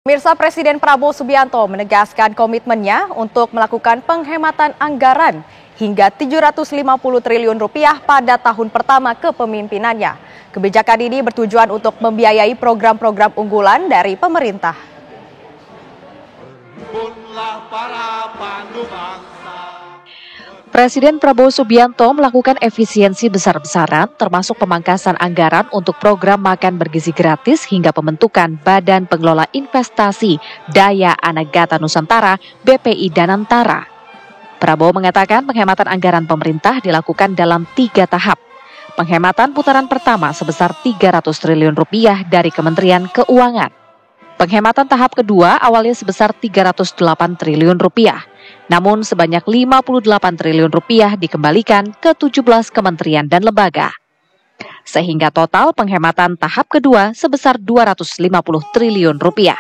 Pemirsa, Presiden Prabowo Subianto menegaskan komitmennya untuk melakukan penghematan anggaran hingga 750 triliun rupiah pada tahun pertama kepemimpinannya. Kebijakan ini bertujuan untuk membiayai program-program unggulan dari pemerintah. Presiden Prabowo Subianto melakukan efisiensi besar-besaran termasuk pemangkasan anggaran untuk program makan bergizi gratis hingga pembentukan Badan Pengelola Investasi Daya Anagata Nusantara BPI Danantara. Prabowo mengatakan penghematan anggaran pemerintah dilakukan dalam 3 tahap. Penghematan putaran pertama sebesar 300 triliun rupiah dari Kementerian Keuangan. Penghematan tahap kedua awalnya sebesar 308 triliun rupiah. Namun sebanyak 58 triliun rupiah dikembalikan ke 17 kementerian dan lembaga. Sehingga total penghematan tahap kedua sebesar 250 triliun rupiah.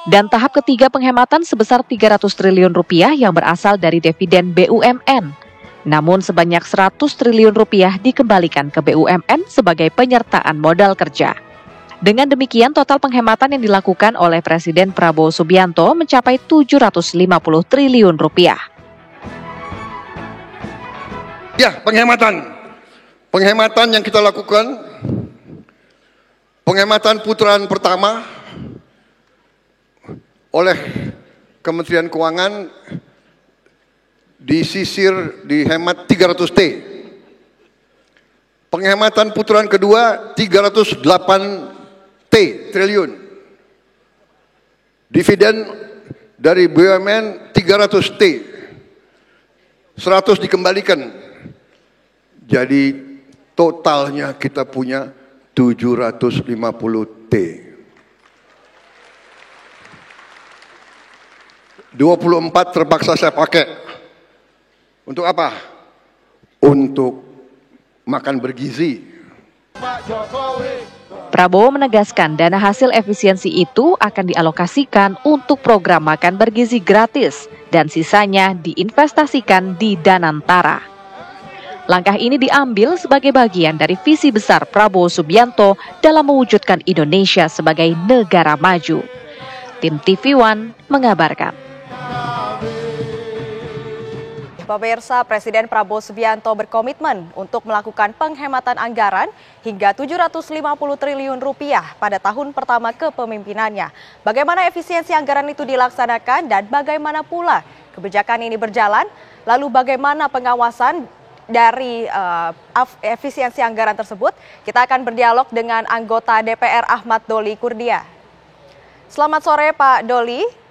Dan tahap ketiga penghematan sebesar 300 triliun rupiah yang berasal dari dividen BUMN. Namun sebanyak 100 triliun rupiah dikembalikan ke BUMN sebagai penyertaan modal kerja. Dengan demikian, total penghematan yang dilakukan oleh Presiden Prabowo Subianto mencapai 750 triliun rupiah. Ya, penghematan yang kita lakukan, penghematan putaran pertama oleh Kementerian Keuangan disisir dihemat 300 T. Penghematan putaran kedua 308 triliun. Dividen dari BUMN 300 T. 100 dikembalikan. Jadi totalnya kita punya 750 T. 24 terpaksa saya pakai. Untuk apa? Untuk makan bergizi. Pak Jokowi. Prabowo menegaskan dana hasil efisiensi itu akan dialokasikan untuk program makan bergizi gratis dan sisanya diinvestasikan di Danantara. Langkah ini diambil sebagai bagian dari visi besar Prabowo Subianto dalam mewujudkan Indonesia sebagai negara maju. Tim TV One mengabarkan. Pemirsa, Presiden Prabowo Subianto berkomitmen untuk melakukan penghematan anggaran hingga 750 triliun rupiah pada tahun pertama kepemimpinannya. Bagaimana efisiensi anggaran itu dilaksanakan dan bagaimana pula kebijakan ini berjalan? Lalu bagaimana pengawasan dari efisiensi anggaran tersebut? Kita akan berdialog dengan anggota DPR Ahmad Doli Kurnia. Selamat sore Pak Doli.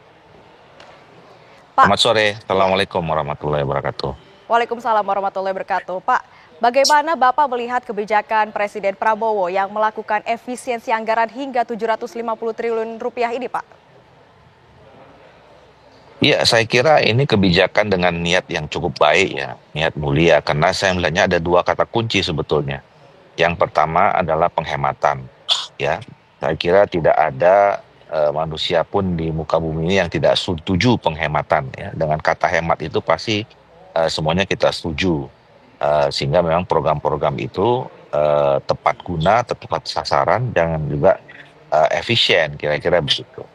Selamat sore, Assalamualaikum warahmatullahi wabarakatuh. Waalaikumsalam warahmatullahi wabarakatuh. Pak, bagaimana Bapak melihat kebijakan Presiden Prabowo yang melakukan efisiensi anggaran hingga 750 triliun rupiah ini, Pak? Ya, saya kira ini kebijakan dengan niat yang cukup baik ya, niat mulia, karena saya melihatnya ada 2 kata kunci sebetulnya. Yang pertama adalah penghematan. Ya, saya kira tidak ada manusia pun di muka bumi ini yang tidak setuju penghematan ya. Dengan kata hemat itu pasti semuanya kita setuju, sehingga memang program-program itu tepat guna, tepat sasaran, dan juga efisien, kira-kira begitu.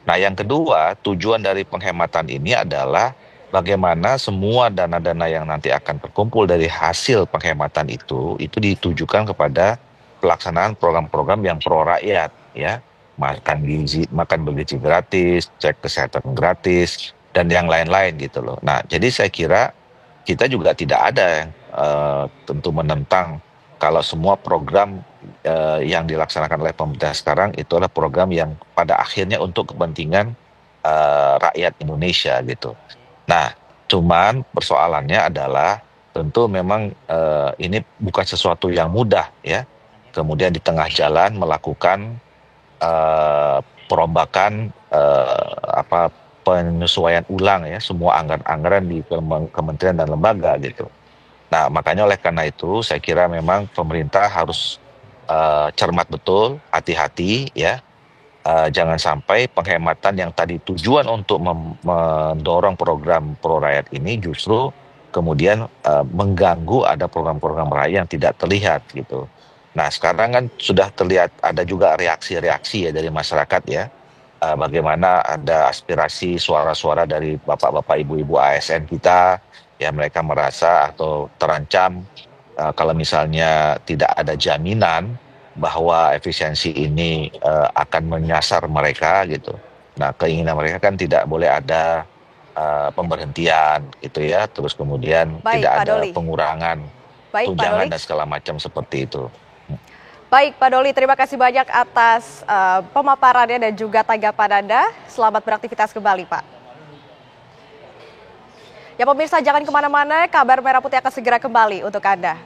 Nah, yang kedua, tujuan dari penghematan ini adalah bagaimana semua dana-dana yang nanti akan terkumpul dari hasil penghematan itu ditujukan kepada pelaksanaan program-program yang pro rakyat ya. Makan bergizi gratis, cek kesehatan gratis, dan yang lain-lain gitu loh. Nah, jadi saya kira kita juga tidak ada yang tentu menentang kalau semua program yang dilaksanakan oleh pemerintah sekarang itu adalah program yang pada akhirnya untuk kepentingan rakyat Indonesia gitu. Nah, cuman persoalannya adalah tentu memang ini bukan sesuatu yang mudah ya. Kemudian di tengah jalan melakukan perombakan penyesuaian ulang ya semua anggaran di kementerian dan lembaga gitu. Nah, makanya oleh karena itu saya kira memang pemerintah harus cermat betul, hati-hati ya. Jangan sampai penghematan yang tadi tujuan untuk mendorong program pro rakyat ini justru kemudian mengganggu ada program-program rakyat yang tidak terlihat gitu. Nah, sekarang kan sudah terlihat ada juga reaksi-reaksi ya dari masyarakat ya, bagaimana ada aspirasi suara-suara dari bapak-bapak, ibu-ibu ASN kita, ya mereka merasa atau terancam kalau misalnya tidak ada jaminan bahwa efisiensi ini akan menyasar mereka gitu. Nah, keinginan mereka kan tidak boleh ada pemberhentian gitu ya, terus kemudian Baik, tidak Pak ada Doli. pengurangan Baik, Pak tunjangan Doli. dan segala macam seperti itu. Baik, Pak Doli, terima kasih banyak atas pemaparannya dan juga tanggapan Anda. Selamat beraktivitas kembali, Pak. Ya pemirsa, jangan kemana-mana, kabar Merah Putih akan segera kembali untuk Anda.